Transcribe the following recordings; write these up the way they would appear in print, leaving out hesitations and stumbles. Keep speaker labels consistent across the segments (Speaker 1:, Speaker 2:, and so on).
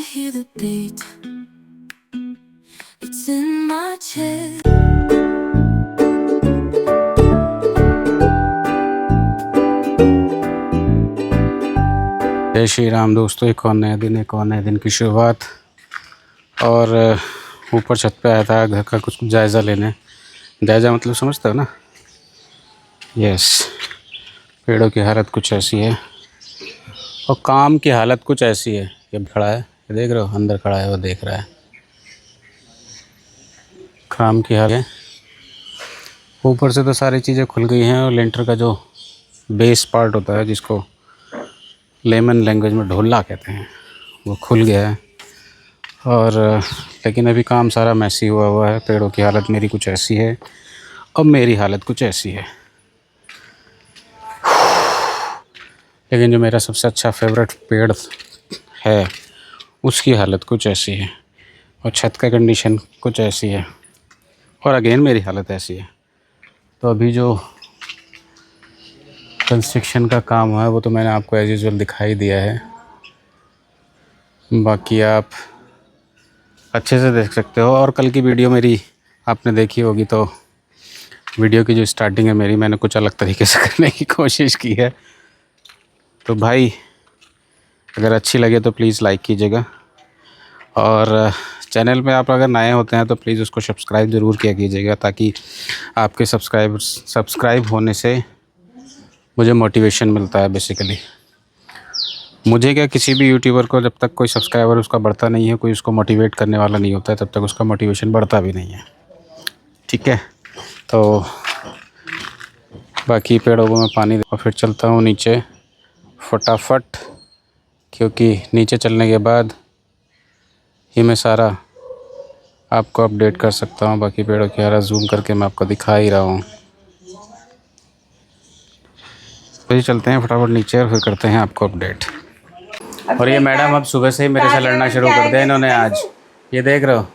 Speaker 1: hear the beat. It's in my chest.
Speaker 2: जय श्री राम दोस्तों, एक और नए दिन की शुरुआत। और ऊपर छत पे आया था घर का कुछ जायज़ा लेने। जायज़ा मतलब समझते हो ना? यस। पेड़ों की हालत कुछ ऐसी है और काम की हालत कुछ ऐसी है। ये खड़ा है, ये देख रहे हो, अंदर खड़ा है, वो देख रहा है। काम की हालत है। ऊपर से तो सारी चीज़ें खुल गई हैं और लेंटर का जो बेस पार्ट होता है, जिसको लेमन लैंग्वेज में ढोला कहते हैं, वो खुल गया है। और लेकिन अभी काम सारा मैसी हुआ है। पेड़ों की हालत मेरी कुछ ऐसी है और मेरी हालत कुछ ऐसी है। लेकिन जो मेरा सबसे अच्छा फेवरेट पेड़ है उसकी हालत कुछ ऐसी है और छत का कंडीशन कुछ ऐसी है और अगेन मेरी हालत ऐसी है। तो अभी जो कंस्ट्रक्शन का काम है वो तो मैंने आपको एज यूजुअल दिखाई दिया है। बाकी आप अच्छे से देख सकते हो। और कल की वीडियो मेरी आपने देखी होगी, तो वीडियो की जो स्टार्टिंग है मेरी, मैंने कुछ अलग तरीके से करने की कोशिश की है। तो भाई अगर अच्छी लगे तो प्लीज़ लाइक कीजिएगा और चैनल पे आप अगर नए होते हैं तो प्लीज़ उसको सब्सक्राइब ज़रूर किया कीजिएगा, ताकि आपके सब्सक्राइब होने से मुझे मोटिवेशन मिलता है। बेसिकली मुझे क्या, किसी भी यूट्यूबर को जब तक कोई सब्सक्राइबर उसका बढ़ता नहीं है, कोई उसको मोटिवेट करने वाला नहीं होता है, तब तक उसका मोटिवेशन बढ़ता भी नहीं है। ठीक है, तो बाकी पेड़ों को मैं पानी और फिर चलता हूँ नीचे फटाफट, क्योंकि नीचे चलने के बाद ही मैं सारा आपको अपडेट कर सकता हूँ। बाकी पेड़ों की हालत जूम करके मैं आपको दिखा ही रहा हूँ। तो चलते हैं फटाफट नीचे और फिर करते हैं आपको अपडेट। और ये मैडम अब सुबह से ही मेरे से लड़ना शुरू कर दिया इन्होंने आज। ये देख रहे हो,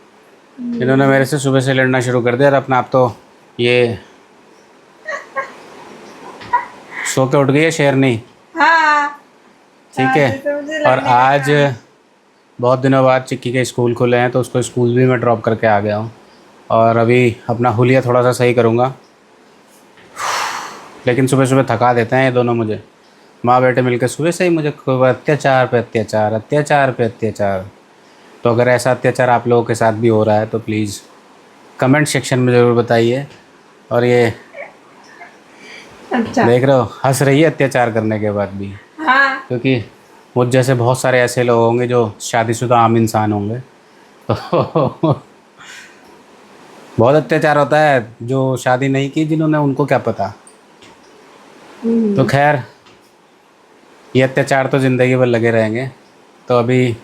Speaker 2: इन्होंने मेरे से सुबह से लड़ना शुरू कर दिया। और अपना आप तो ये सो के उठ गई है शेरनी।
Speaker 3: हाँ
Speaker 2: ठीक है। और आज बहुत दिनों बाद चिक्की के स्कूल खुले हैं, तो उसको स्कूल भी मैं ड्रॉप करके आ गया हूँ। और अभी अपना हुलिया थोड़ा सा सही करूँगा। लेकिन सुबह सुबह थका देते हैं ये दोनों मुझे। माँ बेटे मिलकर सुबह से ही मुझे अत्याचार पे अत्याचार, अत्याचार पे अत्याचार। तो अगर ऐसा अत्याचार आप लोगों के साथ भी हो रहा है तो प्लीज़ कमेंट सेक्शन में ज़रूर बताइए। और ये
Speaker 3: अच्छा।
Speaker 2: देख रहे हो, हंस रही है अत्याचार करने के बाद भी।
Speaker 3: हाँ।
Speaker 2: क्योंकि मुझ जैसे बहुत सारे ऐसे लोग होंगे जो शादीशुदा आम इंसान होंगे, तो बहुत अत्याचार होता है। जो शादी नहीं की जिन्होंने, उनको क्या पता। तो खैर, ये अत्याचार तो ज़िंदगी भर लगे रहेंगे। तो अभी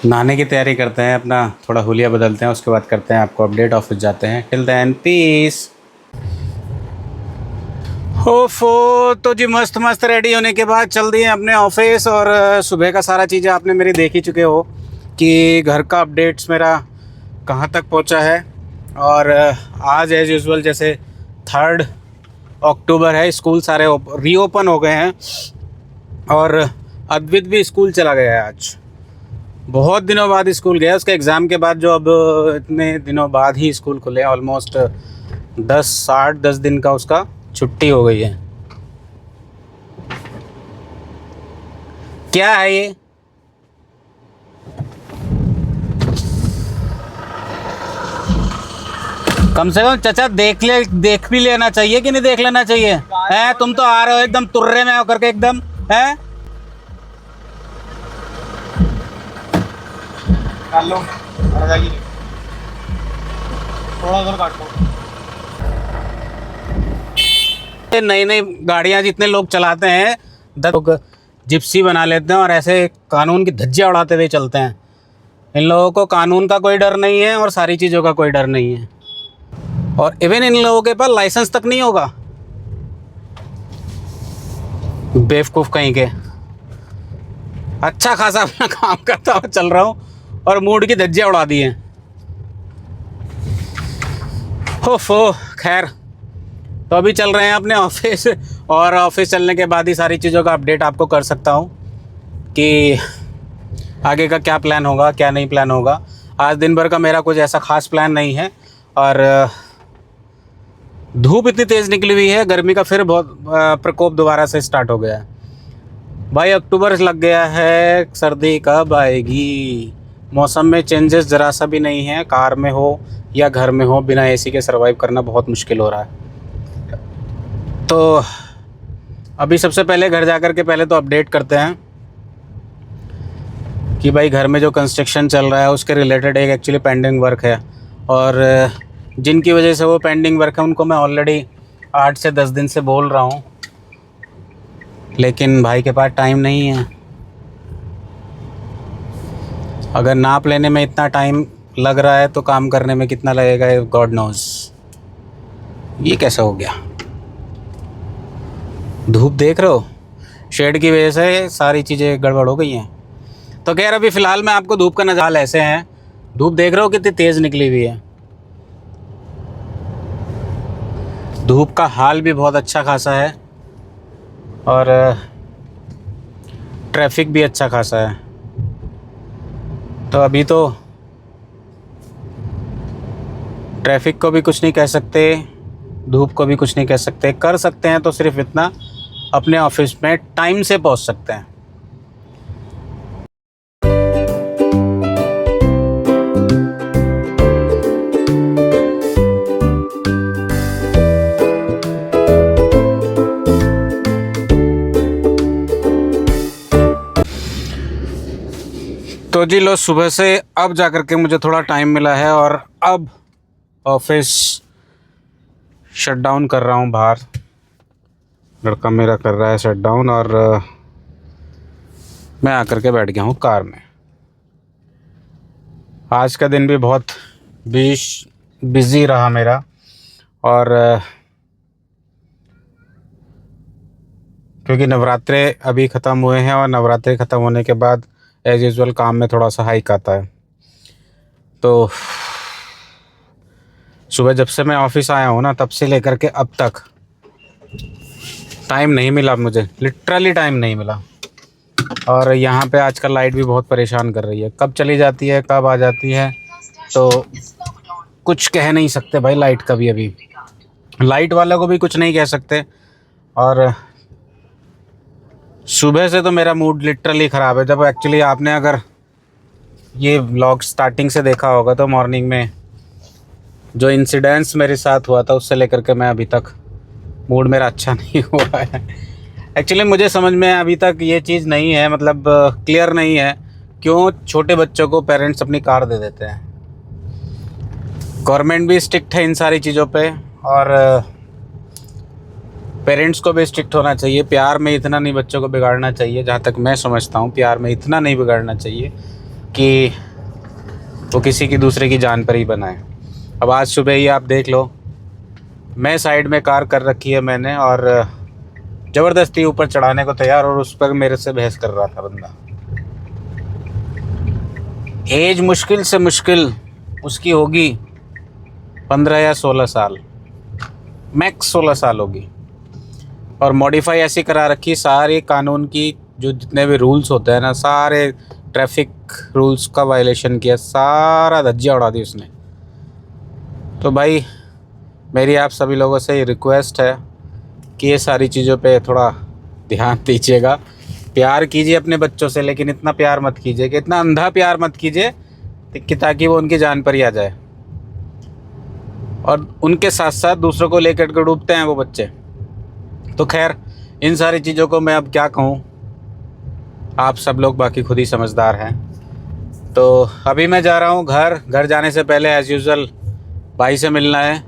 Speaker 2: नहाने की तैयारी करते हैं, अपना थोड़ा हुलिया बदलते हैं, उसके बाद करते हैं आपको अपडेट। ऑफिस जाते हैं। Till then peace. ओफो, तो जी मस्त मस्त रेडी होने के बाद चल दिए अपने ऑफिस। और सुबह का सारा चीज़ें आपने मेरी देख ही चुके हो कि घर का अपडेट्स मेरा कहाँ तक पहुँचा है। और आज एज़ यूजुअल जैसे 3 अक्टूबर है, स्कूल सारे रीओपन हो गए हैं। और अद्वित भी स्कूल चला गया है आज। बहुत दिनों बाद स्कूल गया, उसके एग्ज़ाम के बाद। जो अब इतने दिनों बाद ही स्कूल खुले, ऑलमोस्ट 10 दिन का उसका छुट्टी हो गई है। क्या है ये? कम से कम चाचा देख भी लेना चाहिए कि नहीं देख लेना चाहिए? है, तुम तो आ रहे हो एकदम तुर्रे में होकर के, एकदम है।
Speaker 4: लो थोड़ा उधर काट लो।
Speaker 2: नई नई गाड़ियां जितने लोग चलाते हैं, 10 लोग जिप्सी बना लेते हैं और ऐसे कानून की धज्जियां उड़ाते हुए चलते हैं। इन लोगों को कानून का कोई डर नहीं है और सारी चीज़ों का कोई डर नहीं है। और इवन इन लोगों के पास लाइसेंस तक नहीं होगा। बेवकूफ़ कहीं के। अच्छा खासा अपना काम करता हुआ चल रहा हूँ और मूड की धज्जियां उड़ा दी हैं। ओफो, खैर, तो अभी चल रहे हैं अपने ऑफिस। और ऑफिस चलने के बाद ही सारी चीज़ों का अपडेट आपको कर सकता हूँ। कि आगे का क्या प्लान होगा, क्या नहीं प्लान होगा। आज दिन भर का मेरा कुछ ऐसा ख़ास प्लान नहीं है। और धूप इतनी तेज़ निकली हुई है, गर्मी का फिर बहुत प्रकोप दोबारा से स्टार्ट हो गया है भाई। अक्टूबर लग गया है, सर्दी कब आएगी। मौसम में चेंजेस ज़रा सा भी नहीं है। कार में हो या घर में हो, बिना एसी के सर्वाइव करना बहुत मुश्किल हो रहा है। तो अभी सबसे पहले घर जा कर के पहले तो अपडेट करते हैं कि भाई घर में जो कंस्ट्रक्शन चल रहा है उसके रिलेटेड एक एक्चुअली पेंडिंग वर्क है, और जिनकी वजह से वो पेंडिंग वर्क है उनको मैं ऑलरेडी 8 से 10 दिन से बोल रहा हूँ, लेकिन भाई के पास टाइम नहीं है। अगर नाप लेने में इतना टाइम लग रहा है तो काम करने में कितना लगेगा, गॉड नोज। ये कैसा हो गया? धूप देख रहे हो, शेड की वजह से सारी चीज़ें गड़बड़ हो गई हैं। तो खैर अभी फ़िलहाल मैं आपको धूप का नज़ारा ऐसे हैं। धूप देख रहे हो कितनी तेज़ निकली हुई है। धूप का हाल भी बहुत अच्छा खासा है और ट्रैफिक भी अच्छा खासा है। तो अभी तो ट्रैफिक को भी कुछ नहीं कह सकते, धूप को भी कुछ नहीं कह सकते। कर सकते हैं तो सिर्फ इतना, अपने ऑफिस में टाइम से पहुंच सकते हैं। तो जी लो, सुबह से अब जा कर के मुझे थोड़ा टाइम मिला है और अब ऑफिस शट डाउन कर रहा हूँ। बाहर लड़का मेरा कर रहा है शट डाउन और मैं आकर के बैठ गया हूँ कार में। आज का दिन भी बहुत बिज़ी रहा मेरा, और क्योंकि नवरात्रे अभी ख़त्म हुए हैं और नवरात्रे ख़त्म होने के बाद एज़ यूजुअल काम में थोड़ा सा हाइक आता है। तो सुबह जब से मैं ऑफिस आया हूँ ना, तब से लेकर के अब तक टाइम नहीं मिला मुझे, लिटरली टाइम नहीं मिला। और यहाँ पे आजकल लाइट भी बहुत परेशान कर रही है, कब चली जाती है कब आ जाती है, तो कुछ कह नहीं सकते भाई। लाइट का भी अभी लाइट वालों को भी कुछ नहीं कह सकते। और सुबह से तो मेरा मूड लिटरली ख़राब है। जब एक्चुअली आपने अगर ये व्लॉग स्टार्टिंग से देखा होगा तो मॉर्निंग में जो इंसिडेंट्स मेरे साथ हुआ था उससे लेकर के मैं अभी तक मूड मेरा अच्छा नहीं हुआ है। एक्चुअली मुझे समझ में अभी तक ये चीज़ नहीं है, मतलब क्लियर नहीं है क्यों छोटे बच्चों को पेरेंट्स अपनी कार दे देते हैं। गवर्नमेंट भी स्ट्रिक्ट है इन सारी चीज़ों पे, और पेरेंट्स को भी स्ट्रिक्ट होना चाहिए। प्यार में इतना नहीं बच्चों को बिगाड़ना चाहिए, जहाँ तक मैं समझता हूँ प्यार में इतना नहीं बिगाड़ना चाहिए कि वो किसी की दूसरे की जान पर ही बनाए। अब आज सुबह ही आप देख लो, मैं साइड में कार कर रखी है मैंने, और ज़बरदस्ती ऊपर चढ़ाने को तैयार, और उस पर मेरे से बहस कर रहा था बंदा। एज मुश्किल से मुश्किल उसकी होगी 15 या 16 साल, मैक्स 16 साल होगी। और मॉडिफाई ऐसी करा रखी, सारे कानून की जो जितने भी रूल्स होते हैं ना, सारे ट्रैफिक रूल्स का वायलेशन किया, सारा धज्जियाँ उड़ा दी उसने। तो भाई मेरी आप सभी लोगों से रिक्वेस्ट है कि ये सारी चीज़ों पे थोड़ा ध्यान दीजिएगा। प्यार कीजिए अपने बच्चों से, लेकिन इतना प्यार मत कीजिए कि इतना अंधा प्यार मत कीजिए कि ताकि वो उनकी जान पर ही आ जाए। और उनके साथ साथ दूसरों को लेकर के डूबते हैं वो बच्चे। तो खैर इन सारी चीज़ों को मैं अब क्या कहूँ, आप सब लोग बाकी खुद ही समझदार हैं। तो अभी मैं जा रहा हूँ घर जाने से पहले एज़ यूज़ुअल भाई से मिलना है,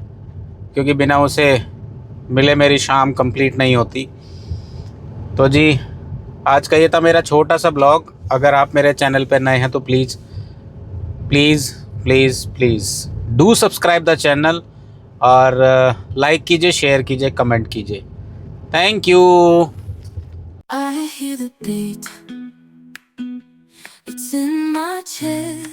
Speaker 2: क्योंकि बिना उसे मिले मेरी शाम कंप्लीट नहीं होती। तो जी आज का ये था मेरा छोटा सा ब्लॉग। अगर आप मेरे चैनल पर नए हैं तो please please please please do subscribe the channel, और लाइक कीजिए, शेयर कीजिए, कमेंट कीजिए। Thank you.
Speaker 1: I hear the beat. It's in my chest.